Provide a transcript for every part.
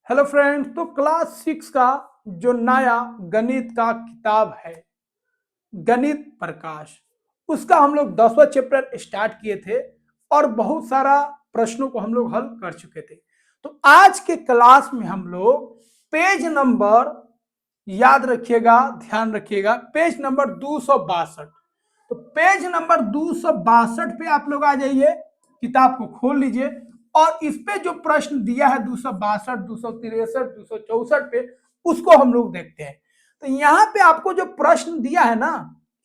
Hello friends. तो class 6 का जो नया गणित का किताब है गणित प्रकाश, उसका हम लोग 10वां चैप्टर स्टार्ट किए थे और बहुत सारा प्रश्नों को हम लोग हल कर चुके थे। तो आज के क्लास में हम लोग पेज नंबर, याद रखिएगा, ध्यान रखिएगा, पेज नंबर 262। तो पेज नंबर 262 पे आप लोग आ जाइए, किताब को खोल लीजिए और इस पे जो प्रश्न दिया है 262, 263, 264 पे, उसको हम लोग देखते हैं। तो यहाँ पे आपको जो प्रश्न दिया है ना,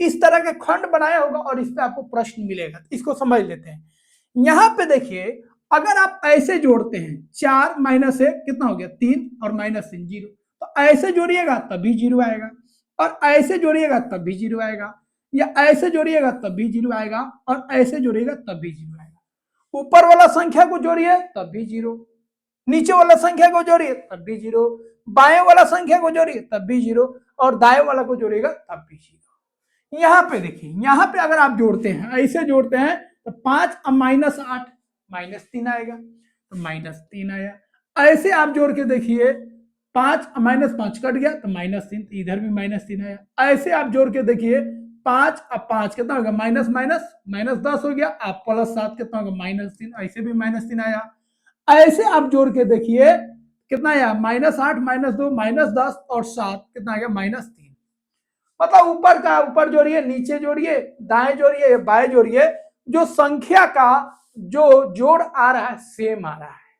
इस तरह के खंड बनाया होगा और इस पे आपको प्रश्न मिलेगा। इसको समझ लेते हैं। यहाँ पे देखिए, अगर आप ऐसे जोड़ते हैं 4 माइनस 1 कितना हो गया 3 और माइनस 3 0, तो ऐसे जोड़िएगा तभी 0 आएगा और ऐसे जोड़िएगा तब भी 0 आएगा, या ऐसे जोड़िएगा तब भी 0 आएगा और ऐसे जोड़िएगा तब भी 0 आएगा। ऊपर वाला संख्या को जोड़िए तब भी 0, नीचे वाला संख्या को जोड़िए तब भी 0, बाएं वाला संख्या को जोड़िए तब भी 0 और दाएं वाला को जोड़िएगा तब भी 0। यहाँ पे देखिए, यहाँ पे अगर आप जोड़ते हैं, ऐसे जोड़ते हैं तो 5 माइनस 8 माइनस 3 आएगा, तो माइनस 3 आया। ऐसे आप जोड़ के देखिए, 5 माइनस 5 कट गया तो माइनस 3, इधर भी माइनस 3 आया। ऐसे आप जोड़ के देखिए, 5 अब 5 कितना होगा माइनस माइनस माइनस 10 हो गया, आप प्लस 7 कितना होगा माइनस 3, ऐसे भी माइनस 3 आया। ऐसे आप जोड़ के देखिए कितना आया, माइनस 8 माइनस 2 माइनस 10 और 7 कितना आ गया माइनस 3। मतलब ऊपर का ऊपर जोड़िए, नीचे जोड़िए, दाएं जोड़िए, बाएं जोड़िए, जो संख्या का जो जोड़ आ रहा है सेम आ रहा है।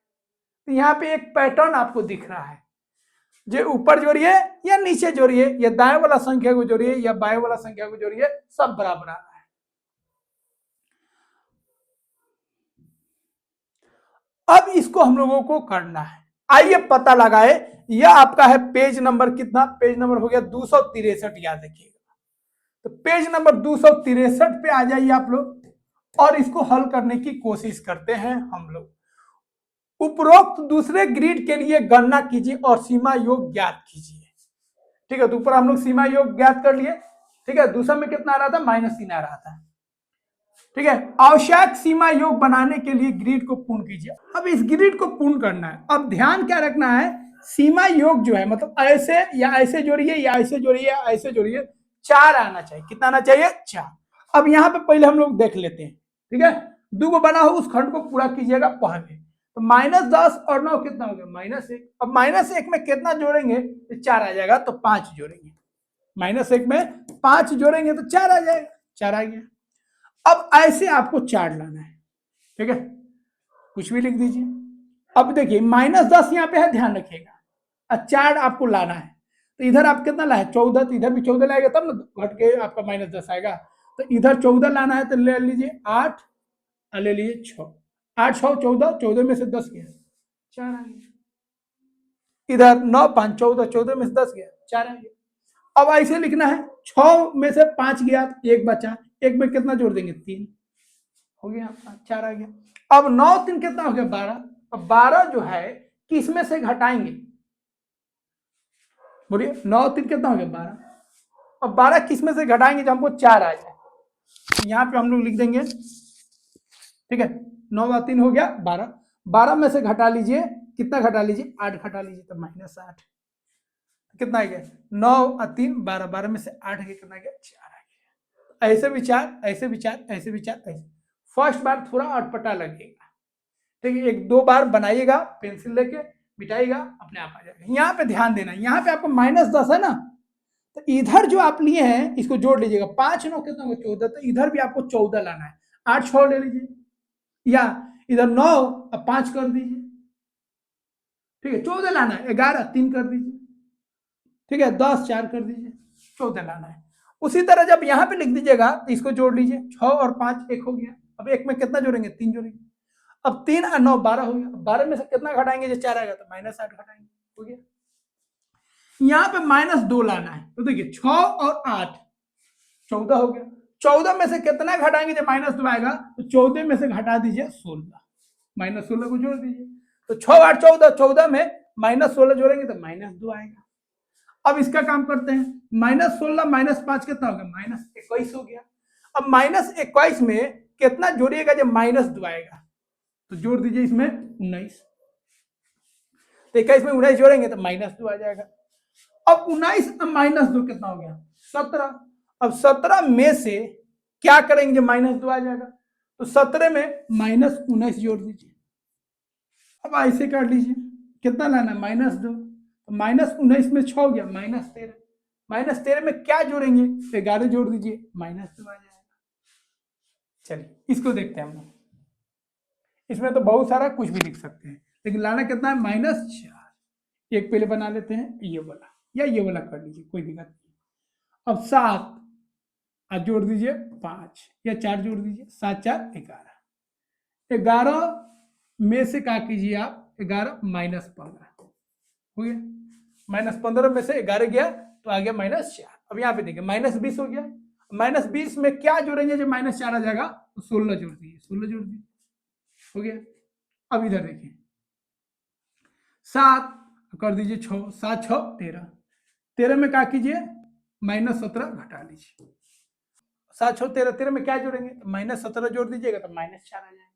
तो यहाँ पे एक पैटर्न आपको दिख रहा है, जो ऊपर जोड़िए या नीचे जोड़िए, या दाएं वाला संख्या को जोड़िए या बाएं वाला संख्या को जोड़िए, सब बराबर आ रहा है। अब इसको हम लोगों को करना है, आइए पता लगाए। यह आपका है पेज नंबर कितना, पेज नंबर हो गया 263, याद रखिएगा। तो पेज नंबर 263 पे आ जाइए आप लोग और इसको हल करने की कोशिश करते हैं हम लोग। उपरोक्त दूसरे ग्रिड के लिए गणना कीजिए और सीमा योग ज्ञात कीजिए। ठीक है, तो ऊपर हम लोग सीमा योग ज्ञात कर लिए। ठीक है, दूसरा में कितना आ रहा था माइनस 3 आ रहा था। ठीक है, आवश्यक सीमा योग बनाने के लिए ग्रिड को पूर्ण कीजिए। अब इस ग्रिड को पूर्ण करना है। अब ध्यान क्या रखना है, सीमा योग जो है मतलब ऐसे या ऐसे जोड़िए या ऐसे जोड़िए या ऐसे जोड़िए, 4 आना चाहिए। कितना आना चाहिए 4। अब यहाँ पे पहले हम लोग देख लेते हैं। ठीक है, दो को बना हो उस खंड को पूरा कीजिएगा पहले। तो माइनस 10 और 9 कितना हो गया माइनस 1। अब माइनस 1 में कितना जोड़ेंगे तो 4 आ जाएगा, तो 5 जोड़ेंगे। माइनस 1 में 5 जोड़ेंगे तो 4 आ जाएगा, 4 आ गया। अब ऐसे आपको 4 लाना है। ठीक है, कुछ भी लिख दीजिए। अब देखिए माइनस 10 यहाँ पे है, ध्यान रखिएगा, और 4 आपको लाना है। तो इधर आप कितना लाए 14, तो इधर भी 14 लाएगा तब ना घट के आपका माइनस 10 आएगा। तो इधर 14 लाना है तो ले लीजिए 8 और ले लीजिए 6, 8 6 14, 14 में से 10 गया 4 आ गया। इधर 9 5 14, 14 में से 10 गया 4 आ गया। अब ऐसे लिखना है, 6 में से 5 गया, एक बचा, एक में कितना जोड़ देंगे 3, हो गया 4 आ गया। अब 9 3 कितना हो गया 12। अब 12 जो है किस में से घटाएंगे, बोलिए 9 3 कितना हो गया 12। अब 12 किस में से घटाएंगे जो हमको 4 आ जाए, यहाँ पे हम लोग लिख देंगे। ठीक है, 9 और 3 हो गया 12, 12 में से घटा लीजिए, कितना घटा लीजिए 8 घटा लीजिए, तो माइनस 8 कितना आ गया 9 और 3 12, 12 में से 8 गया कितना गया 4 आ गया। ऐसे विचार ऐसे विचार ऐसे विचार ऐसे। फर्स्ट बार थोड़ा अटपटा लगेगा, ठीक है, एक दो बार बनाइएगा, पेंसिल लेके मिटाइएगा, अपने आप आ जाएगा। यहाँ पे ध्यान देना, यहाँ पे आपको माइनस 10 है ना, तो इधर जो आप लिए हैं इसको जोड़ लीजिएगा, 5 9 कितना होगा 14, तो इधर भी आपको 14 लाना है। 8 6 ले लीजिए, या इधर 9 अब 5 कर दीजिए। ठीक है, 14 लाना है, 11 3 कर दीजिए। ठीक है, 10 4 कर दीजिए, 14 लाना है। उसी तरह जब यहाँ पे लिख दीजिएगा तो इसको जोड़ लीजिए, 6 और 5 1 हो गया। अब एक में कितना जोड़ेंगे 3 जोड़ेंगे। अब 3 और 9 12 हो गया। 12 में से कितना घटाएंगे जो 4 आएगा, तो माइनस 8 घटाएंगे, हो गया। यहाँ पे माइनस 2 लाना है, तो देखिए 6 और 8 14 हो गया। 14 में से कितना घटाएंगे जब माइनस 2 आएगा, तो 14 में से घटा दीजिए 16, माइनस 16 को जोड़ दीजिए। तो 6 8 14, 14 में माइनस 16 जोड़ेंगे तो माइनस 2 आएगा। अब इसका काम करते हैं, माइनस 16 माइनस 5 कितना हो गया माइनस 21 हो गया। अब माइनस 21 में कितना जोड़िएगा जब माइनस 2 आएगा, तो जोड़ दीजिए इसमें 19। तो 21 में 19 जोड़ेंगे तो -2 आ जाएगा। अब 19 -2 कितना हो गया? 17। अब 17 में से क्या करेंगे जब -2 आ जाएगा? तो 17 में -19 जोड़ दीजिए। अब ऐसे काट लीजिए, कितना लाना? -2। तो -19 में 6 हो गया, -13। -13 में क्या जोड़ेंगे? 11 जोड़ दीजिए, -2 आ जाएगा। चलिए इसको देखते हैं हम लोग। इसमें तो बहुत सारा कुछ भी लिख सकते हैं, लेकिन लाना कितना है? -4। एक पहले बना लेते हैं ये वाला, या ये वाला कर लीजिए, कोई दिक्कत नहीं। अब 7 जोड़ दीजिए 5, या 4 जोड़ दीजिए, 7 4 11। 11 में से क्या कीजिए आप? 11 -15 हो गया। -15 में से 11 गया तो आ गया -4। अब यहाँ पे देखिए -20 हो गया। -20 में क्या जोड़ेंगे जब -4 आ जाएगा? तो 16 जोड़ दीजिए, 16 जोड़ दीजिए, हो गया। अब इधर देखिए 7 कर दीजिए 6, 7 6 13। 13 में क्या कीजिए? -17 घटा लीजिए। 7 6 13, 13 में क्या जोड़ेंगे? तो -17 जोड़ दीजिएगा तो -4 आ जाएगा।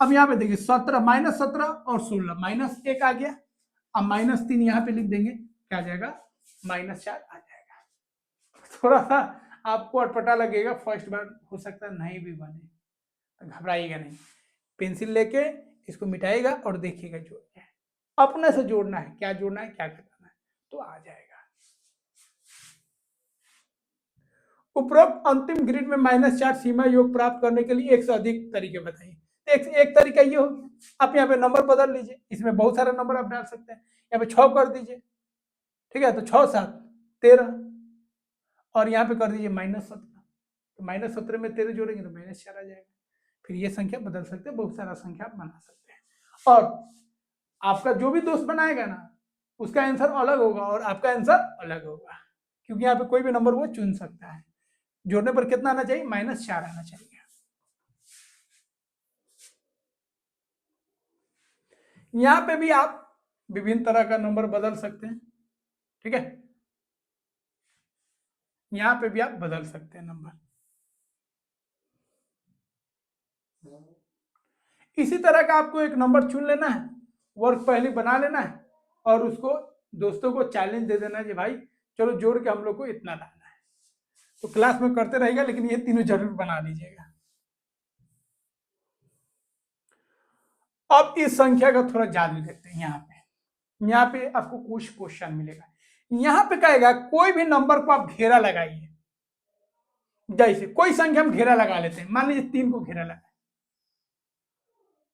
अब यहाँ पे देखिए 17 -17 और 16 -1 आ गया। अब -3 यहाँ पे लिख देंगे, क्या आ जाएगा? -4 आ जाएगा। थोड़ा सा आपको अटपटा लगेगा, फर्स्ट बार हो सकता है नहीं भी बने, तो घबराइएगा नहीं। पेंसिल लेके इसको मिटाइएगा और देखिएगा जोड़ना है, अपने से जोड़ना है, क्या जोड़ना है, क्या करना है, तो आ जाएगा। उपरोक्त अंतिम ग्रिड में -4 सीमा योग प्राप्त करने के लिए एक से अधिक तरीके बताइए। एक तरीका ये हो गया, आप यहाँ पे नंबर बदल लीजिए, इसमें बहुत सारे नंबर आप डाल सकते हैं। यहाँ पे 6 कर दीजिए, ठीक है, तो 6 7 13, और यहाँ पे कर दीजिए -17। तो -17 में 13 जोड़ेंगे तो -4 आ जाएगा। फिर ये संख्या बदल सकते हैं, बहुत सारा संख्या आप बना सकते हैं। और आपका जो भी दोस्त बनाएगा ना, उसका आंसर अलग होगा और आपका आंसर अलग होगा, क्योंकि यहाँ पे कोई भी नंबर वो चुन सकता है। जोड़ने पर कितना आना चाहिए? -4 आना चाहिए। यहां पे भी आप विभिन्न तरह का नंबर बदल सकते हैं, ठीक है, यहां पे भी आप बदल सकते हैं नंबर। इसी तरह का आपको एक नंबर चुन लेना है, वर्क पहले बना लेना है, और उसको दोस्तों को चैलेंज दे देना है कि भाई चलो जोड़ के हम लोग को इतना लाना है। तो क्लास में करते रहेगा, लेकिन ये तीनों जरूर बना लीजिएगा। अब इस संख्या का थोड़ा जादू देखते हैं। यहाँ पे आपको कुछ क्वेश्चन मिलेगा। यहाँ पे कहेगा कोई भी नंबर को आप घेरा लगाइए। जैसे कोई संख्या हम घेरा लगा लेते हैं, मान लीजिए 3 को घेरा लगा,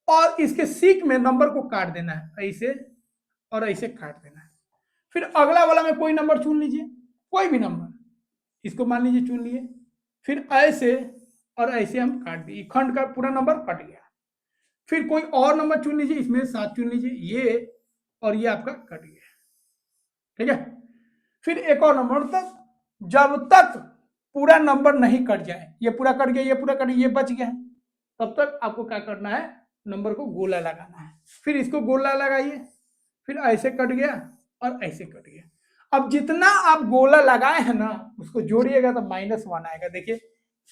और इसके सीक में नंबर को काट देना है, ऐसे और ऐसे काट देना है। फिर अगला वाला में कोई नंबर चुन लीजिए, कोई भी नंबर, इसको मान लीजिए चुन लिए, फिर ऐसे और ऐसे हम काट दिए, खंड का पूरा नंबर कट गया। फिर कोई और नंबर चुन लीजिए, इसमें 7 चुन लीजिए, ये और ये आपका कट गया, ठीक है। फिर एक और नंबर, तक जब तक पूरा नंबर नहीं कट जाए, ये पूरा कट गया, ये पूरा कट गया, ये बच गया, तब तक आपको क्या करना है? नंबर को गोला लगाना है। फिर इसको गोला लगाइए, फिर ऐसे कट गया और ऐसे कट गया। अब जितना आप गोला लगाए हैं ना, उसको जोड़िएगा तो -1 आएगा। देखिए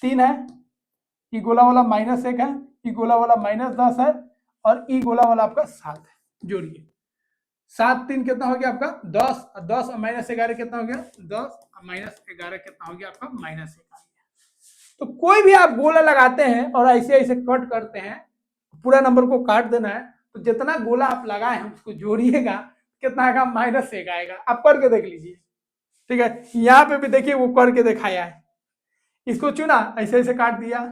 3 है, ई गोला वाला -1 है, ई गोला वाला -10 है, और ई गोला वाला आपका 7 है। जोड़िए 7 3 कितना हो गया आपका? 10, 10 और -11 कितना हो गया? 10 और -11 कितना हो गया आपका? -1 आ गया। तो कोई भी आप गोला लगाते हैं और ऐसे ऐसे कट करते हैं, पूरा नंबर को काट देना है, तो जितना गोला आप लगाए हैं उसको जोड़िएगा, कितना आएगा? -1 आएगा। आप करके देख लीजिए, ठीक है। यहाँ पे भी देखिए वो करके दिखाया है, इसको चुना, ऐसे ऐसे काट दिया,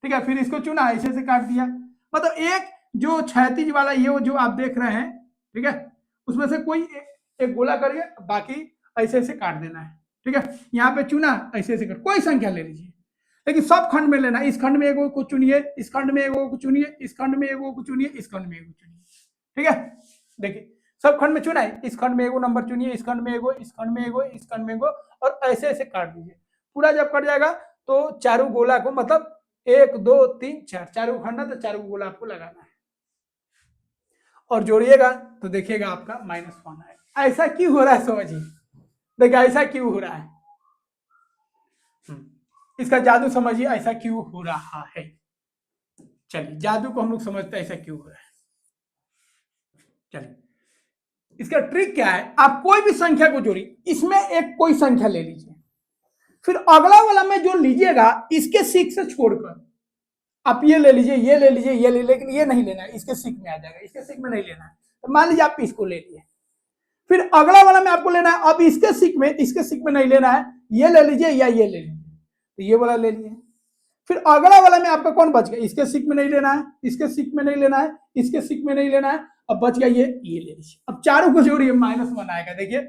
ठीक है, फिर इसको चुना, ऐसे ऐसे काट दिया। मतलब एक जो क्षैतिज वाला ये जो आप देख रहे हैं, ठीक है, उसमें से कोई एक गोला करिए, बाकी ऐसे ऐसे काट देना है, ठीक है। यहाँ पे चुना, ऐसे ऐसे कर, कोई संख्या ले लीजिए, लेकिन सब खंड में लेना। इस खंड में एगो को चुनिए, इस खंड में एगो को चुनिए, इस खंड में एगो को चुनिए, इस खंड में एगो चुनिए, ठीक है। देखिए सब खंड में चुना है, इस खंड में एगो नंबर चुनिए, इस खंड में एगो, इस खंड में एगो, इस खंड में एगो, और ऐसे ऐसे काट दीजिए। पूरा जब कट जाएगा तो चारों गोला को, मतलब 1 2 3 4, चारों खंड है तो चारों गोला आपको लगाना है, और जोड़िएगा तो देखिएगा आपका -1 आएगा। ऐसा क्यों हो रहा है समझिए, देखिए ऐसा क्यों हो रहा है, इसका जादू समझिए, ऐसा क्यों हो रहा है। चलिए जादू को हम लोग समझते हैं ऐसा क्यों हो रहा है। चलिए इसका ट्रिक क्या है, आप कोई भी संख्या को जोड़िए, इसमें एक कोई संख्या ले लीजिए, फिर अगला वाला में जो लीजिएगा इसके सीख से छोड़कर आप ये ले लीजिए, ये ले लीजिए, ये ले, लेकिन ये नहीं लेना है, इसके सीख में आ जाएगा, इसके सीख में नहीं लेना है। तो मान लीजिए आप इसको ले लिए, फिर अगला वाला में आपको लेना है, अब इसके सीख में नहीं लेना है, ये ले लीजिए या ये ले लीजिए, तो ये वाला ले लिए। फिर अगला वाला में आपका कौन बच गया, इसके सीख में नहीं लेना है, इसके सीख में नहीं लेना है, इसके सीख में नहीं लेना है, अब बच गया ये ले लीजिए। अब चारों को जोड़िए, -1 आएगा, देखिए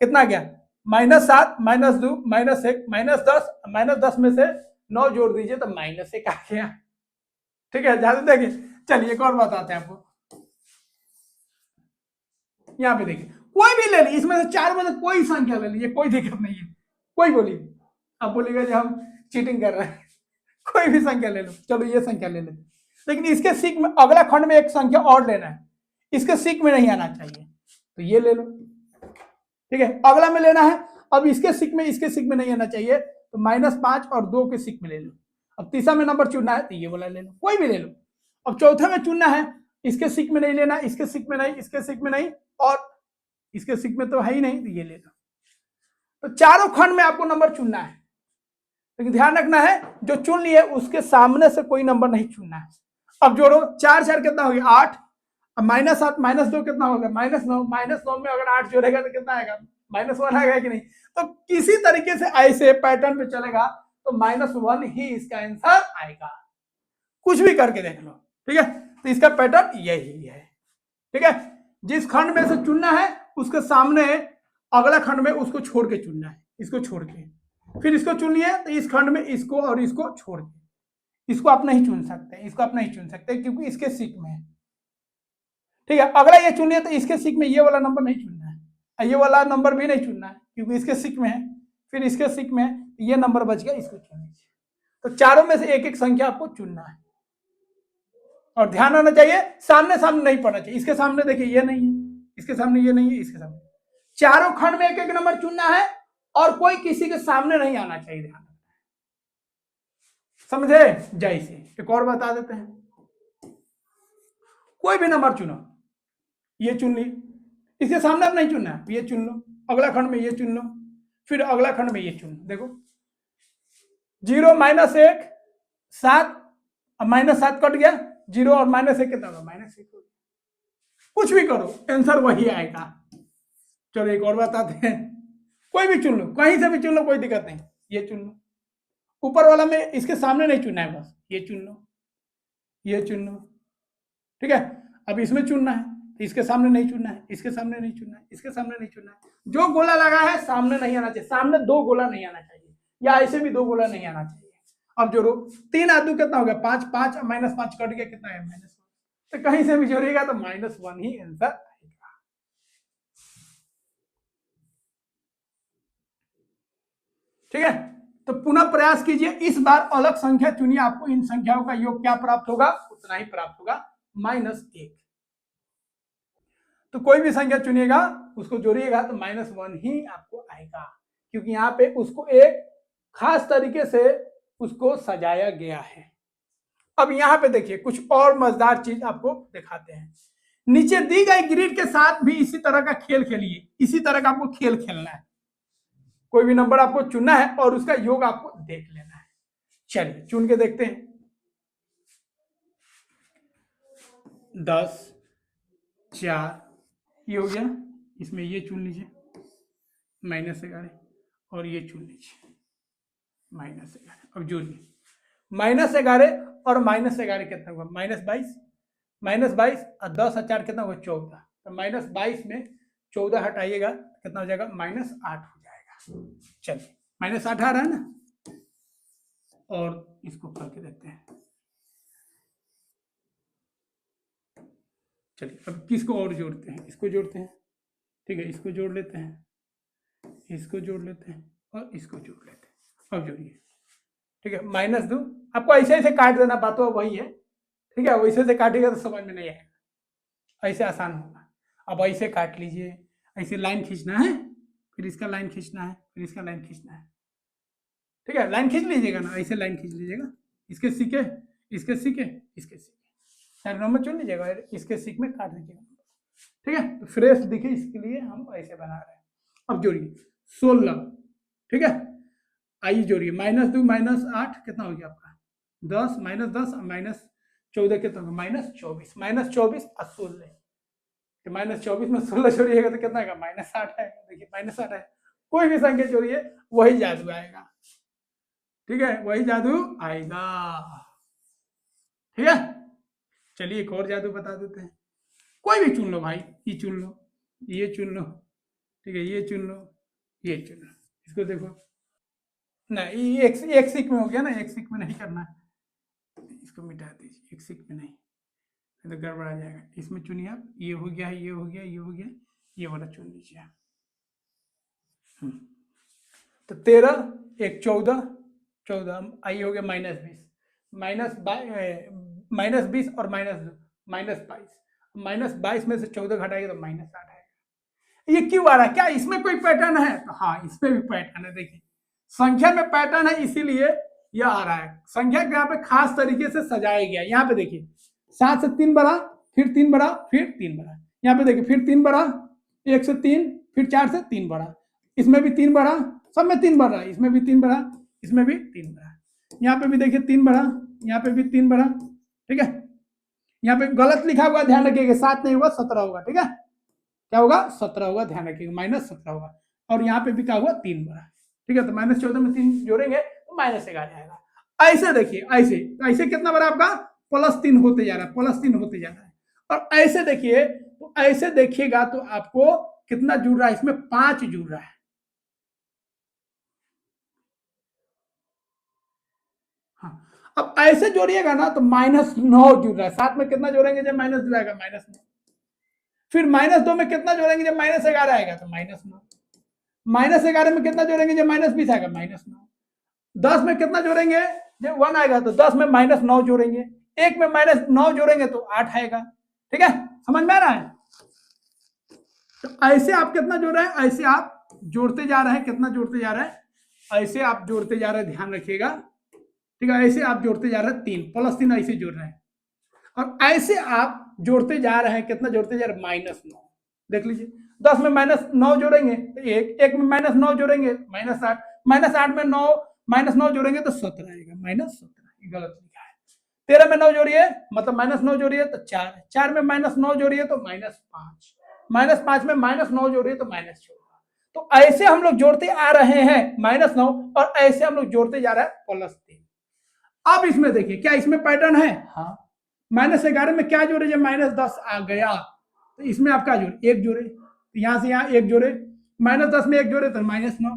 कितना गया, -7, -2, -1, -10, -10 में से 9 जोड़ दीजिए तो -1 आ गया। ठीक है, ज्यादा देखिए। चलिए एक और बताते हैं आपको, यहाँ पे देखिए कोई भी ले लीजिए, इसमें से 4 में से कोई संख्या ले लीजिए, कोई दिक्कत नहीं है, कोई बोलिए, आप बोलिएगा जो हम चीटिंग कर रहे हैं, कोई भी संख्या ले लो, चलो ये संख्या ले लेते, लेकिन इसके सीख में अगला खंड में एक संख्या और लेना है, इसके सीख में नहीं आना चाहिए, तो ये ले लो। ठीक है, अगला में लेना है, अब इसके सीख में नहीं आना चाहिए, तो -5 और 2 के सीख में ले लो। अब तीसरा में नंबर चुनना है तो ये वाला ले लो, कोई भी ले लो। अब चौथे में चुनना है, इसके सीख में नहीं लेना, इसके सीख में नहीं, इसके सीख में नहीं, और इसके सीख में तो है ही नहीं, तो ये ले लो। तो चारों खंड में आपको नंबर चुनना है, लेकिन ध्यान रखना है जो चुन लिए उसके सामने से कोई नंबर नहीं चुनना है। अब जोड़ो, 4 4 कितना हो गया, 8, अब -7 -2 कितना होगा, -9, -9 में अगर 8 जोड़ेगा तो कितना आएगा, -1 आएगा कि नहीं। तो किसी तरीके से ऐसे पैटर्न पे चलेगा तो -1 ही इसका आंसर आएगा, कुछ भी करके देख लो। ठीक है, तो इसका पैटर्न यही है। ठीक है, जिस खंड में से चुनना है उसके सामने अगला खंड में उसको छोड़ के चुनना है, इसको छोड़ के, फिर इसको चुनिए तो इस खंड में इसको और इसको छोड़ के, इसको आप नहीं चुन सकते, इसको आप नहीं चुन सकते क्योंकि इसके सीख में है। ठीक है, अगला ये चुनिए तो इसके सीख में ये वाला नंबर नहीं चुनना है, ये वाला नंबर भी नहीं चुनना है क्योंकि इसके सीख में है, फिर इसके सीख में है, ये नंबर बच गया, इसको चुन लीजिए। तो चारों में से एक एक संख्या आपको चुनना है, और ध्यान रखना चाहिए सामने सामने नहीं पढ़ना चाहिए। इसके सामने देखिए ये नहीं है, इसके सामने ये नहीं है, इसके सामने, चारों खंड में एक एक नंबर चुनना है और कोई किसी के सामने नहीं आना चाहिए, ध्यान रखना है, समझे। जैसे एक और बता देते हैं, कोई भी नंबर चुनो, ये चुन ली, इसके सामने अब नहीं चुनना है, ये चुन लो, अगला खंड में ये चुन लो, फिर अगला खंड में ये चुन लो। देखो 0 -1 7, अब -7 कट गया, 0 और -1 कितना होगा, -1 हो गया। कुछ भी करो आंसर वही आएगा। चलो एक और बताते हैं, कोई भी चुन लो, कहीं से भी चुन लो, कोई दिक्कत नहीं, ये चुन लो, ऊपर वाला में इसके सामने नहीं चुनना है, बस ये चुन लो, ये चुन लो। ठीक है, अब इसमें चुनना है तो इसके सामने नहीं चुनना है, इसके सामने नहीं चुनना है, इसके सामने नहीं चुनना है, जो गोला लगा है सामने नहीं आना चाहिए, सामने 2 गोला नहीं आना चाहिए, या ऐसे भी 2 गोला नहीं आना चाहिए। अब जोड़ो, 3 और 2 कितना हो गया, 5, 5 -5 कट गया, कितना है, -1। तो कहीं से भी जोड़िएगा तो -1 ही आंसर आएगा। ठीक है, तो पुनः प्रयास कीजिए, इस बार अलग संख्या चुनिए, आपको इन संख्याओं का योग क्या प्राप्त होगा, उतना ही प्राप्त होगा, -1। तो कोई भी संख्या चुनिएगा उसको जोड़िएगा तो -1 ही आपको आएगा, क्योंकि यहाँ पे उसको एक खास तरीके से उसको सजाया गया है। अब यहाँ पे देखिए कुछ और मजेदार चीज आपको दिखाते हैं, नीचे दी गई ग्रिड के साथ भी इसी तरह का खेल खेलिए, इसी तरह का आपको खेल खेलना है, कोई भी नंबर आपको चुनना है और उसका योग आपको देख लेना है। चलिए चुन के देखते हैं, 10 4 ये हो गया, इसमें ये चुन लीजिए -11, और ये चुन लीजिए -11। अब जोड़िए, -11 और -11 कितना हुआ, -22 और 10 और 4 कितना हुआ, 14। तो -22 में 14 हटाइएगा कितना हो जाएगा, -8 हो जाएगा। चलिए -8 आ रहा है ना, और इसको करके देखते हैं। चलिए अब किसको और जोड़ते हैं, इसको जोड़ते हैं। ठीक है, इसको जोड़ लेते हैं, इसको जोड़ लेते हैं, और इसको जोड़ लेते हैं। अब जोड़िए, ठीक है, -2 आपको ऐसे ऐसे काट देना, बात वही है। ठीक है, वैसे से काटिएगा तो समझ में नहीं आएगा, ऐसे आसान होगा। अब ऐसे काट लीजिए, ऐसे लाइन खींचना है, फिर इसका लाइन खींचना है, फिर इसका लाइन खींचना है। ठीक है, लाइन खींच लीजिएगा ना, ऐसे लाइन खींच लीजिएगा, इसके सीखे, इसके सीखे, इसके सीखे, 4 नंबर चुन लीजिएगा, इसके सीख में काट दीजिएगा। ठीक है, तो फ्रेश दिखे इसके लिए हम ऐसे बना रहे हैं। अब जोड़िए 16, ठीक है, आइए जोड़िए, -2 -8 कितना हो गया आपका 10, -10 -14 कितना होगा -24, -24 और 16, तो -24 में 16 जोड़िएगा तो कितना आएगा -8 है, देखिए -8 है। कोई भी संख्या जोड़िए वही जादू आएगा, ठीक है, वही जादू आएगा, ठीक है। चलिए एक और जादू बता देते हैं, कोई भी चुन लो भाई, ये चुन लो, ये चुन लो, ठीक है, ये चुन लो, ये चुन लो, इसको देखो, नहीं एक सिक में हो गया ना, एक सिक में नहीं करना है, इसको मिटा दीजिए, एक सिक में नहीं तो गड़बड़ा जाएगा। इसमें चुनिए आप, ये हो गया, ये हो गया, ये हो गया, ये वाला चुन लीजिए। तो 13 एक 14, 14 आई हो गया -20, -20 और -22, -22 में से 14 घटाएगा तो -8 है। ये क्यों आ रहा है, क्या इसमें कोई पैटर्न है? तो हाँ, इसमें भी पैटर्न है, देखिए संख्या में पैटर्न है, इसीलिए यह आ रहा है। संख्या को यहाँ पे खास तरीके से सजाया गया, यहाँ पे देखिए 7 से 3 बढ़ा, फिर 3 बढ़ा, फिर 3 बढ़ा, यहाँ पे देखिए फिर 3 बढ़ा, 1 से 3, फिर 4 से 3 बढ़ा, इसमें भी 3 बढ़ा, सब में 3 बढ़ रहा है, इसमें भी 3 बढ़ा, इसमें भी 3 बढ़ा, यहाँ पे भी देखिए 3 बढ़ा, यहाँ पे भी 3 बढ़ा, ठीक है। यहाँ पे गलत लिखा हुआ ध्यान रखिएगा, 7 नहीं होगा 17 होगा, ठीक है, क्या होगा 17 होगा, ध्यान रखिएगा, -17 होगा। और यहाँ पे भी क्या हुआ 3 बढ़ा, ठीक है, तो -14 में 3 जोड़ेंगे तो -11 आएगा। ऐसे देखिए, ऐसे ऐसे कितना बड़ा आपका +3 होते जा रहा है, +3 होते जा रहा है। और ऐसे देखिए, तो ऐसे देखिएगा तो आपको कितना जुड़ रहा है, इसमें 5 जुड़ रहा है। हाँ, अब ऐसे जोड़िएगा ना तो -9 जुड़ रहा है, साथ में कितना जोड़ेंगे जब -2 आएगा -9, फिर -2 में कितना जोड़ेंगे जब -11 आएगा तो -9, -11 में कितना जोड़ेंगे जब -20 आएगा -9, 10 में कितना जोड़ेंगे जब 1 आएगा तो 10 में -9 जोड़ेंगे, 1 में -9 जोड़ेंगे तो 8 आएगा, ठीक है, समझ में आ रहा है। तो ऐसे आप कितना जोड़ रहे हैं, ऐसे आप जोड़ते जा रहे हैं, कितना जोड़ते जा रहे हैं, ऐसे आप जोड़ते जा रहे हैं, ध्यान रखिएगा, ठीक है, ऐसे आप जोड़ते जा रहे हैं, 3 +3 ऐसे जोड़ रहे हैं, और ऐसे आप जोड़ते जा रहे हैं, कितना जोड़ते जा रहे हैं -9, देख लीजिए 10 में -9 जोड़ेंगे तो 1 में -9 जोड़ेंगे -8, -8 में 9 -9 जोड़ेंगे तो 17 आएगा, -17, गलत लिखा है। 13 में 9 जोड़िए, मतलब -9 जोड़िए तो 4, 4 में -9 जोड़िए तो -5, -5 में -9 जोड़िए तो -14। तो ऐसे हम लोग जोड़ते आ रहे हैं -9, और ऐसे हम लोग जोड़ते जा रहे हैं +3। अब इसमें देखिए, क्या इसमें पैटर्न है? हाँ, -11 में क्या जोड़े जब -10 आ गया, तो इसमें आप क्या जोड़े, 1 जोड़े, तो यहां से यहां 1 जोड़े, -10 में 1 जोड़े तो -9,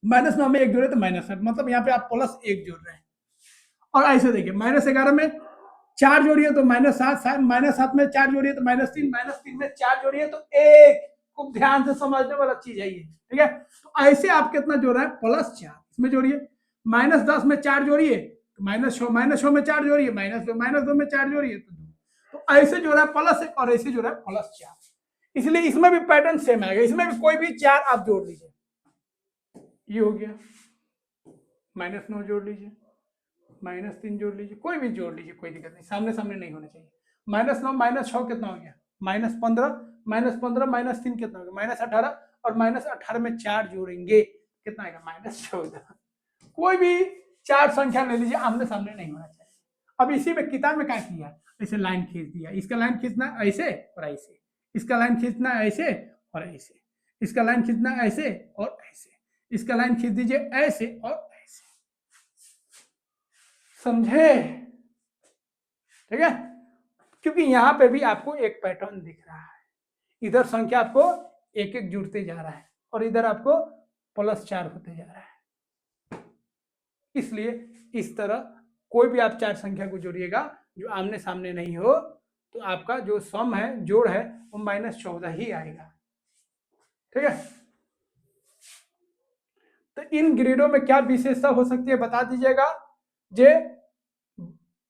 -9 में 1 जोड़े तो -8, मतलब यहाँ पे आप +1 जोड़ रहे हैं। और ऐसे देखिए, -11 में 4 जोड़िए तो -7, -7 में 4 जोड़िए तो -3, -3 में 4 जोड़िए तो 1, खूब ध्यान से समझने वाला चीज है ये, ठीक है। तो ऐसे आप कितना जोड़ रहे हैं +4, इसमें जोड़िए, -10 में 4 जोड़िए तो -6 में 4 जोड़िए, -2 में 4 जोड़िए तो 2, तो ऐसे जो है +1 और ऐसे जो है +4, इसलिए इसमें भी पैटर्न सेम आएगा, इसमें भी कोई भी 4 आप जोड़ लीजिए, ये हो गया, -9 जोड़ लीजिए, -3 जोड़ लीजिए, कोई भी जोड़ लीजिए, कोई दिक्कत नहीं, सामने सामने नहीं होना चाहिए। -9 -6 कितना हो गया -15, -15 -3 कितना हो गया -18, और -18 में 4 जोड़ेंगे कितना आएगा -14। कोई भी 4 संख्या ले लीजिए, आमने सामने नहीं होना चाहिए। अब इसी में किताब में क्या किया, ऐसे लाइन खींच दिया, इसका लाइन खींचना ऐसे और ऐसे, इसका लाइन खींचना ऐसे और ऐसे, इसका लाइन खींचना ऐसे और ऐसे, इसका लाइन खींच दीजिए ऐसे और ऐसे, समझे, ठीक है। क्योंकि यहां पे भी आपको एक पैटर्न दिख रहा है, इधर संख्या आपको एक एक जुड़ते जा रहा है, और इधर आपको +4 होते जा रहा है। इसलिए इस तरह कोई भी आप 4 संख्या को जोड़िएगा जो आमने सामने नहीं हो, तो आपका जो सम है, जोड़ है, वो -14 ही आएगा, ठीक है। तो इन ग्रेडों में क्या विशेषता हो सकती है बता दीजिएगा। जे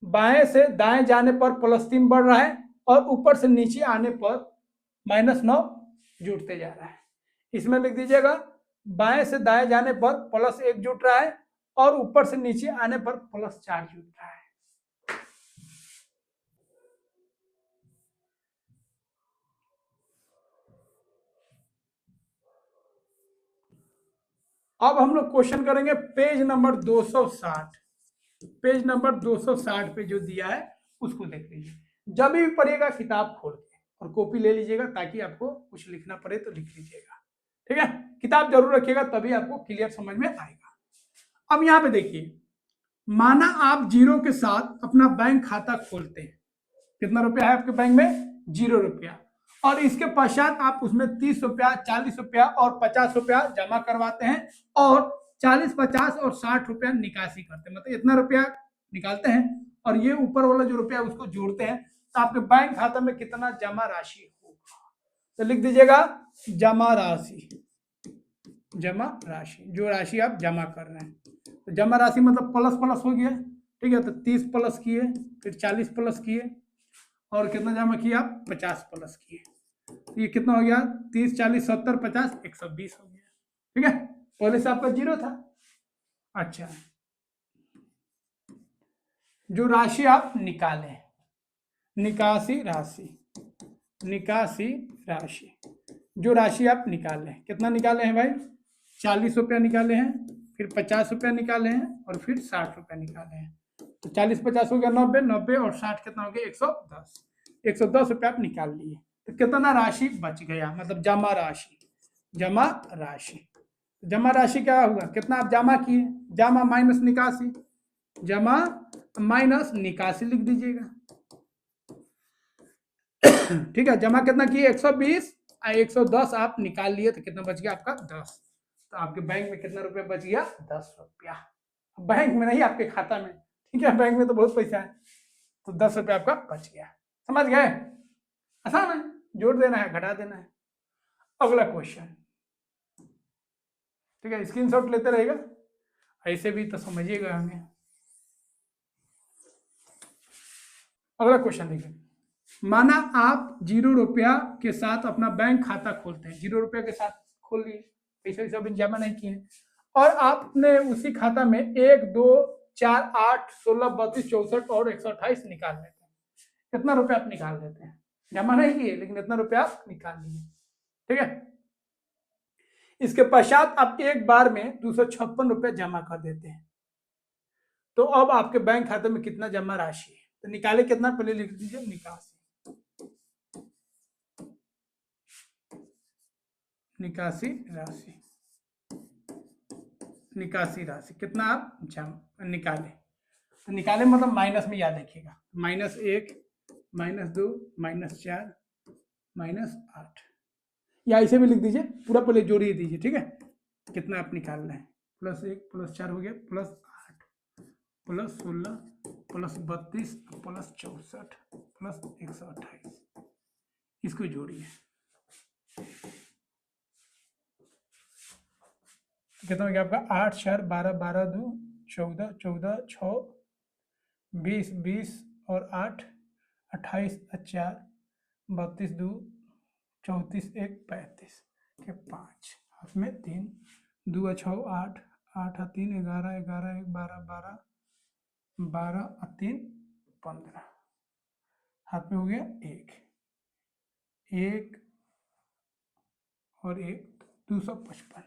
बाएं से दाएं जाने पर +3 बढ़ रहा है, और ऊपर से नीचे आने पर -9 जुड़ते जा रहा है। इसमें लिख दीजिएगा, बाएं से दाएं जाने पर +1 जुट रहा है, और ऊपर से नीचे आने पर +4 जुट रहा है। अब हम लोग क्वेश्चन करेंगे पेज नंबर 260। पेज नंबर 260 पे जो दिया है उसको देख लीजिए। जब भी पढ़िएगा किताब खोल के और कॉपी ले लीजिएगा, ताकि आपको कुछ लिखना पड़े तो लिख लीजिएगा, ठीक है। किताब जरूर रखिएगा, तभी आपको क्लियर समझ में आएगा। अब यहाँ पे देखिए, माना आप जीरो के साथ अपना बैंक खाता खोलते हैं। कितना रुपया है आपके बैंक में? 0 रुपया। और इसके पश्चात आप उसमें 30 रुपया, 40 रुपया और 50 रुपया जमा करवाते हैं, और 40, 50 और 60 रुपया निकासी करते हैं। मतलब इतना रुपया निकालते हैं और ये ऊपर वाला जो रुपया उसको जोड़ते हैं, तो आपके बैंक खाता में कितना जमा राशि होगा? तो लिख दीजिएगा जमा राशि। जमा राशि, जो राशि आप जमा कर रहे हैं। तो जमा राशि मतलब प्लस प्लस हो गया, ठीक है। तो 30 प्लस किए, फिर 40 प्लस किए, और कितना जमा किया? 50 प्लस किए। तो ये कितना हो गया? 30, 40, 70, 50, 120 हो गया, ठीक है। पहले से आपका 0 था। अच्छा, जो राशि आप निकाले, निकासी राशि, निकासी राशि, जो राशि आप निकाले, कितना निकाले हैं भाई? 40 रुपया निकाले हैं, फिर 50 रुपया निकाले हैं, और फिर 60 रुपया निकाले हैं। तो 40, 50 हो गया 90, 90 और 60 कितना हो गया? 110। 110 रुपया आप निकाल लिए। तो कितना राशि बच गया? मतलब जमा राशि। जमा राशि, जमा राशि क्या हुआ? कितना आप जमा किए? जमा माइनस निकासी, जमा माइनस निकासी लिख दीजिएगा, ठीक है। जमा कितना किए? 120, 110 आप निकाल लिए, तो कितना बच गया आपका? 10। तो आपके बैंक में कितना रुपया बच गया? 10 रुपया। बैंक में नहीं, आपके खाता में, ठीक है। बैंक में तो बहुत पैसा है, तो 10 रुपया आपका बच गया। समझ गए? आसान है, जोड़ देना है, घटा देना है। अगला क्वेश्चन, ठीक है, स्क्रीनशॉट लेते रहेगा, ऐसे भी तो समझिएगा हमें। अगला क्वेश्चन देखिए, माना आप 0 रुपया के साथ अपना बैंक खाता खोलते हैं। 0 रुपया के साथ खोल लिए, पैसे सब जमा नहीं किए, और आपने उसी खाता में 1, 2, 4, 8, 16, 32, 64 और 128 निकाल लेते हैं। कितना रुपया आप निकाल लेते हैं? जमा नहीं किए, लेकिन इतना रुपया आप निकाल लिए, ठीक है। इसके पश्चात आप एक बार में 256 रुपया जमा कर देते हैं। तो अब आपके बैंक खाते में कितना जमा राशि है? तो निकाले कितना, पहले लिख दीजिए निकासी। निकासी राशि, निकासी राशि कितना आप निकाले। तो निकाले मतलब माइनस में याद रखिएगा, -1, -2, -4, -8, या ऐसे भी लिख दीजिए, पूरा पहले जोड़िए दीजिए, ठीक है। कितना आप निकाल रहे हैं? +1 +4 हो गया, +8 +16 +32 +64 +128, इसको जोड़िए। कितना हो गया आपका? 8, 4, 12, 12, 2, 14, 14, 6, 20, 20 और 8, 28, 4, 32, 2, 34, 1, 35 के 5, हाथ में 3, 2, 6, 8, 8, 3, 11, 11, 1, 12, 12, 12, 3, 15, हाथ में हो गया 1, 1 और 1, 255,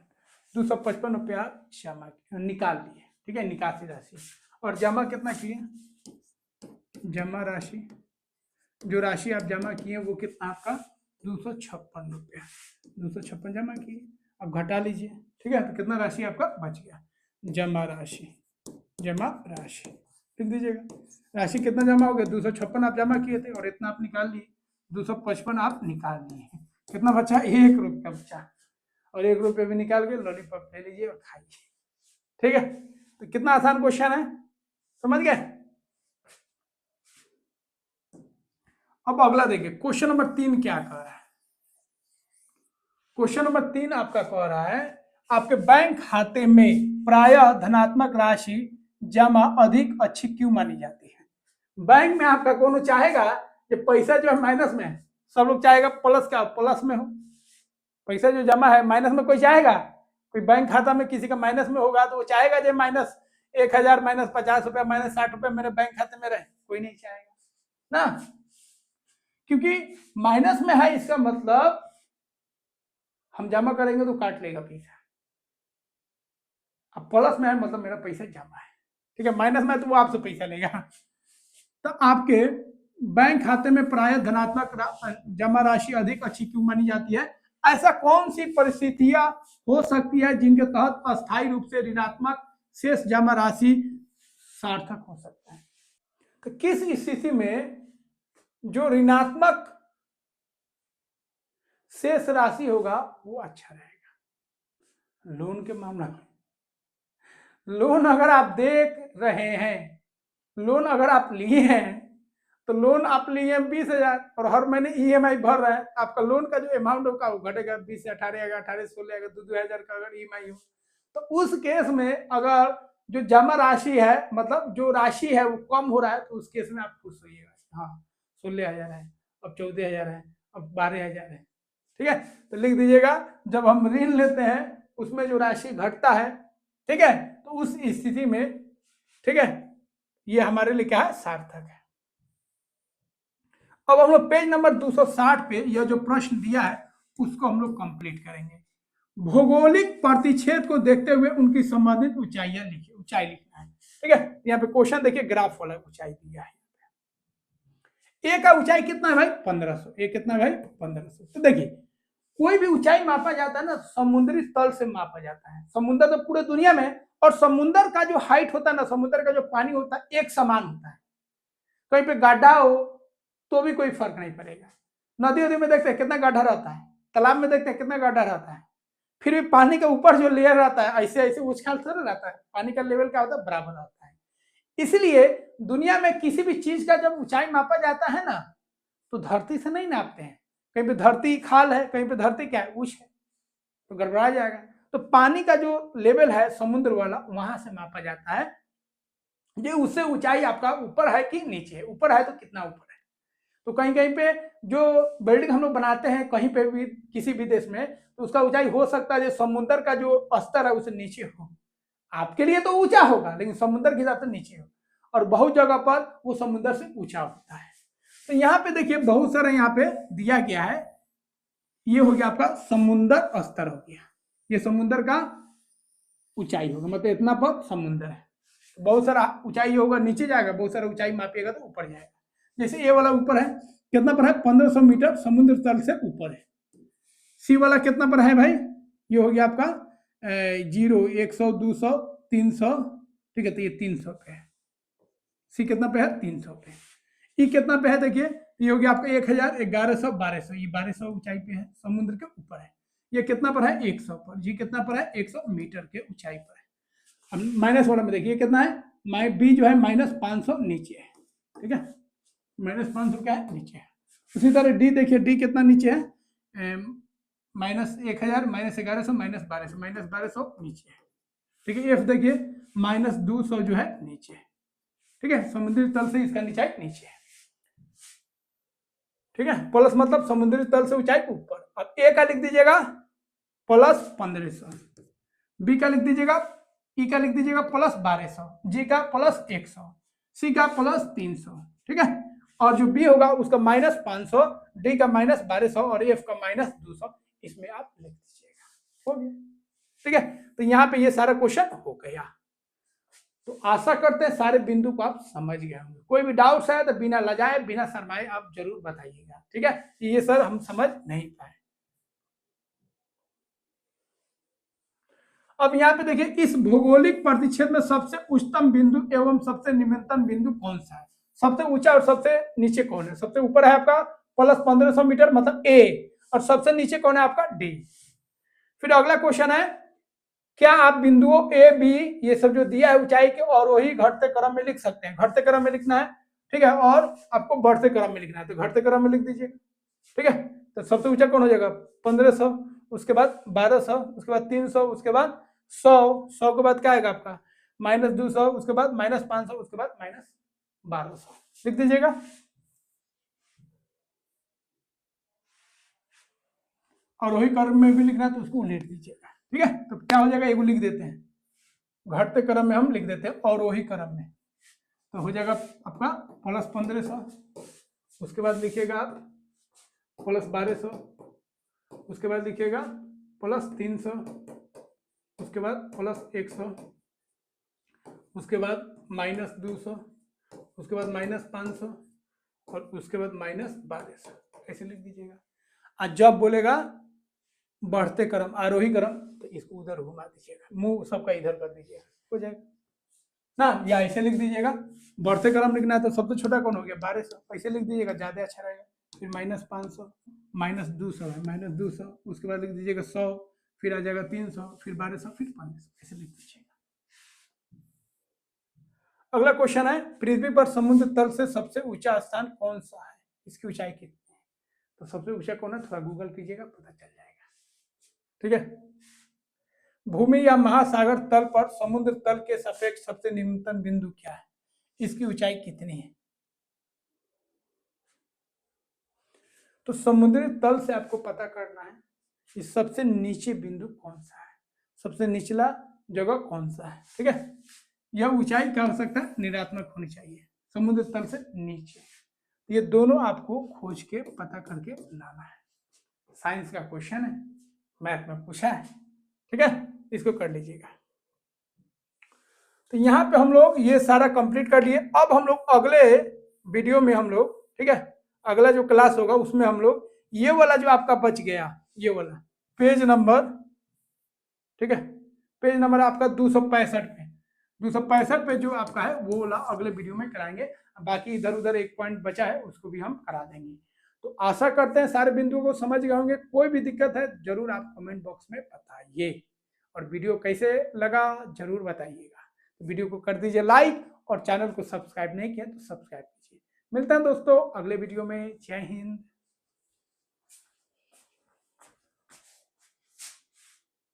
255 रुपया जमा निकाल लिए, ठीक है, निकासी राशि। और जमा कितना किए? जमा राशि, जो राशि आप जमा किए वो कितना आपका? 256 रुपया। 256 जमा किए, अब घटा लीजिए, ठीक है। तो कितना राशि आपका बच गया? जमा राशि, जमा राशि लिख दीजिएगा। राशि कितना जमा हो गया? 256 आप जमा किए थे, और इतना आप निकाल लिए, 255 आप निकाल लिए। कितना बचा? 1 रुपया बचा, और 1 रुपये भी निकाल के लॉलीपॉप ले लीजिए और खाइए, ठीक है। तो कितना आसान क्वेश्चन है, समझ गए? अब अगला देखिए, क्वेश्चन नंबर 3 क्या कह रहा है। क्वेश्चन नंबर 3 आपका कह रहा है, आपके बैंक खाते में प्रायः धनात्मक राशि जमा अधिक अच्छी क्यों मानी जाती है? बैंक में आपका कौन चाहेगा कि पैसा जो है माइनस में है, सब लोग चाहेगा प्लस का प्लस में हो। पैसा जो जमा है माइनस में कोई चाहेगा? कोई बैंक खाता में किसी का माइनस में होगा तो वो चाहेगा जो -1000, -50 रुपया, -60 रुपया मेरे बैंक खाते में रहे? कोई नहीं चाहेगा ना, क्योंकि माइनस में है, इसका मतलब हम जमा करेंगे तो काट लेगा पैसा, प्लस में है मतलब मेरा पैसा जमा है, ठीक है। माइनस में तो वो आपसे पैसा लेगा। तो आपके बैंक खाते में प्रायः धनात्मक जमा राशि अधिक अच्छी क्यों मानी जाती है? ऐसा कौन सी परिस्थितियां हो सकती है जिनके तहत अस्थायी रूप से ऋणात्मक शेष जमा राशि सार्थक हो सकता है? तो किस स्थिति में जो ऋणात्मक शेष राशि होगा वो अच्छा रहेगा? लोन के मामला में, लोन अगर आप देख रहे हैं, लोन अगर आप लिए हैं, तो लोन आप लिए 20,000 और हर महीने ईएमआई भर रहे हैं, आपका लोन का जो अमाउंट होगा वो घटेगा, 20 से 18 आएगा, 18 से 16 आएगा, 2,000 का अगर ईएमआई हो, तो उस केस में अगर जो जमा राशि है, मतलब जो राशि है वो कम हो रहा है, तो उस केस में आप खुश होइएगा। हाँ, 16,000 है, अब 14,000 है, अब 12,000 है, ठीक है। तो लिख दीजिएगा, जब हम ऋण लेते हैं उसमें जो राशि घटता है, ठीक है, तो उस स्थिति में, ठीक है, ये हमारे लिए क्या है? सार्थक है। अब हम लोग पेज नंबर 260 पे यह जो प्रश्न दिया है उसको हम लोग कंप्लीट करेंगे। भौगोलिक प्रतिच्छेद को देखते हुए उनकी संबंधित ऊंचाइयां लिखिए, ऊंचाई लिखना है, ठीक है। यहाँ पे क्वेश्चन देखिए, ग्राफ वाला ऊंचाई दिया है। ए का ऊंचाई कितना है भाई? 1500। ए कितना है भाई? 1500। तो देखिए, कोई भी ऊंचाई मापा जाता है ना, समुद्री तल से मापा जाता है। समुद्र तो पूरे दुनिया में, और समुद्र का जो हाइट होता है ना, समुद्र का जो पानी होता है एक समान होता है। कहीं पे गड्ढा हो तो भी कोई फर्क नहीं पड़ेगा। नदी उदी में देखते हैं कितना गड्ढा रहता है, तालाब में देखते हैं कितना गड्ढा रहता है, फिर भी पानी के ऊपर जो लेयर रहता है ऐसे ऐसे उछाल थोड़ा रहता है, पानी का लेवल क्या होता है? बराबर रहता है। इसलिए दुनिया में किसी भी चीज का जब ऊंचाई मापा जाता है ना, तो धरती से नहीं नापते हैं। कहीं पे धरती खाल है, कहीं पे धरती क्या है? ऊंच है, तो गड़बड़ा जाएगा। तो पानी का जो लेवल है समुद्र वाला, वहां से मापा जाता है ये उससे ऊंचाई आपका ऊपर है कि नीचे है, ऊपर है तो कितना ऊपर है। तो कहीं कहीं पे जो बिल्डिंग हम लोग बनाते हैं कहीं पे भी किसी भी देश में, तो उसका ऊंचाई हो सकता है जो समुद्र का जो स्तर है उससे नीचे हो। आपके लिए तो ऊंचा होगा लेकिन समुद्र के हिसाब से नीचे हो, और बहुत जगह पर वो समुद्र से ऊंचा होता है। तो यहाँ पे देखिए बहुत सारा यहाँ पे दिया गया है। ये हो गया आपका समुद्र स्तर हो गया, ये समुद्र का ऊंचाई होगा, मतलब इतना पर समुद्र है। बहुत सारा ऊंचाई होगा नीचे जाएगा, बहुत सारा ऊंचाई मापिएगा तो ऊपर जाएगा। जैसे ये वाला ऊपर है, कितना पर है? 1500 मीटर समुद्र तल से ऊपर है। सी वाला कितना पर है भाई? ये हो गया आपका 0, 100, 200, 300, ठीक है, तो ये 300 पे है। सी कितना पे है? 300 पे। ई कितना पे है? देखिए, ये हो गया आपका 1000, 1100, 1200, ये 1200 ऊंचाई पे है, समुद्र के ऊपर है। ये कितना पर है? 100 पर। जी कितना पर है? 100 मीटर के ऊंचाई पर है। अब माइनस वाला में देखिए कितना है, बी जो है -500 नीचे है, ठीक है, -500 क्या है? नीचे है। उसी तरह डी देखिए, डी कितना नीचे है? -1000, -1100, -1200, -1200 नीचे है, ठीक है। एफ देखिए -200 जो है नीचे है, ठीक है, समुद्री तल से इसका ऊंचाई नीचे है, ठीक है। प्लस मतलब समुद्री तल से ऊंचाई ऊपर। अब ए का लिख दीजिएगा +1500, बी का लिख दीजिएगा, ई का लिख दीजिएगा +1200, जी का +100, सी का +300, ठीक है। और जो बी होगा उसका -500, डी का -1200 और एफ का -200, इसमें आप लिख दीजिएगा, हो गया, ठीक है। तो यहाँ पे ये सारा क्वेश्चन हो गया। तो आशा करते हैं सारे बिंदु को आप समझ गए होंगे। कोई भी डाउट्स है तो बिना लजाए बिना शर्माए आप जरूर बताइएगा, ठीक है। ये सर हम समझ नहीं पाए। अब यहाँ पे देखिए, इस भौगोलिक प्रतिच्छेद में सबसे उच्चतम बिंदु एवं सबसे निम्नतम बिंदु कौन सा है? सबसे ऊंचा और सबसे नीचे कौन है? सबसे ऊपर है आपका +1500 मीटर मतलब ए, और सबसे नीचे कौन है आपका? डी। फिर अगला क्वेश्चन है, क्या आप बिंदुओं ए बी ये सब जो दिया है ऊंचाई के और वही घटते क्रम में लिख सकते हैं? घटते क्रम में लिखना है, ठीक है, और आपको बढ़ते क्रम में लिखना है, तो घटते क्रम में लिख दीजिए, ठीक है। तो सबसे ऊंचा कौन हो जाएगा? 1500, उसके बाद 1200, उसके बाद 300, उसके बाद 100, 100 के बाद क्या आएगा आपका? -200, उसके बाद -500, उसके बाद -1200, लिख दीजिएगा। और वही क्रम में भी लिखना है तो उसको लिख दीजिएगा, ठीक है। तो क्या हो जाएगा, एगो लिख देते हैं, घटते क्रम में हम लिख देते हैं और वही क्रम में, तो हो जाएगा आपका +1500, उसके बाद लिखिएगा आप +1200, उसके बाद लिखिएगा +300, उसके बाद +100, उसके बाद -200, उसके बाद -500 और उसके बाद -1200, ऐसे लिख दीजिएगा। और जब बोलेगा बढ़ते क्रम आरोही क्रम तो इसको उधर घुमा दीजिएगा, मुंह सबका इधर कर दीजिएगा, हो जाएगा ना। या ऐसे लिख दीजिएगा, बढ़ते क्रम लिखना है तो सबसे छोटा कौन हो गया 1200, ऐसे लिख दीजिएगा, ज्यादा अच्छा रहेगा। फिर -500, -200 है, -200, उसके बाद लिख दीजिएगा 100, फिर आ जाएगा 300, फिर 1200, फिर 1500, ऐसे लिख दीजिएगा। अगला क्वेश्चन है, पृथ्वी पर समुद्र तल से सबसे ऊंचा स्थान कौन सा है, इसकी ऊंचाई कितनी है? तो सबसे ऊंचा कौन है, थोड़ा गूगल कीजिएगा, पता चल जाएगा। ठीक है, भूमि या महासागर तल पर समुद्र तल के सापेक्ष सबसे निम्नतम बिंदु क्या है, इसकी ऊंचाई कितनी है? तो समुद्री तल से आपको पता करना है कि सबसे नीचे बिंदु कौन सा है, सबसे निचला जगह कौन सा है। ठीक है, यह ऊंचाई क्या हो सकता है, ऋणात्मक होनी चाहिए समुद्र तल से नीचे। ये दोनों आपको खोज के पता करके लाना है। साइंस का क्वेश्चन है, मैथ में पूछा है। ठीक है, इसको कर लीजिएगा। तो यहाँ पे हम लोग ये सारा कंप्लीट कर लिए। अब हम लोग अगले वीडियो में हम लोग, ठीक है, अगला जो क्लास होगा उसमें हम लोग ये वाला जो आपका बच गया, ये वाला पेज नंबर, ठीक है, पेज नंबर आपका 265 पे, 265 पे जो आपका है वो वाला अगले वीडियो में कराएंगे। बाकी इधर उधर एक पॉइंट बचा है उसको भी हम करा देंगे। तो आशा करते हैं सारे बिंदुओं को समझ गए होंगे। कोई भी दिक्कत है जरूर आप कमेंट बॉक्स में बताइए, और वीडियो कैसे लगा जरूर बताइएगा। तो वीडियो को कर दीजिए लाइक, और चैनल को सब्सक्राइब नहीं किया तो सब्सक्राइब कीजिए। मिलते हैं दोस्तों अगले वीडियो में। जय हिंद।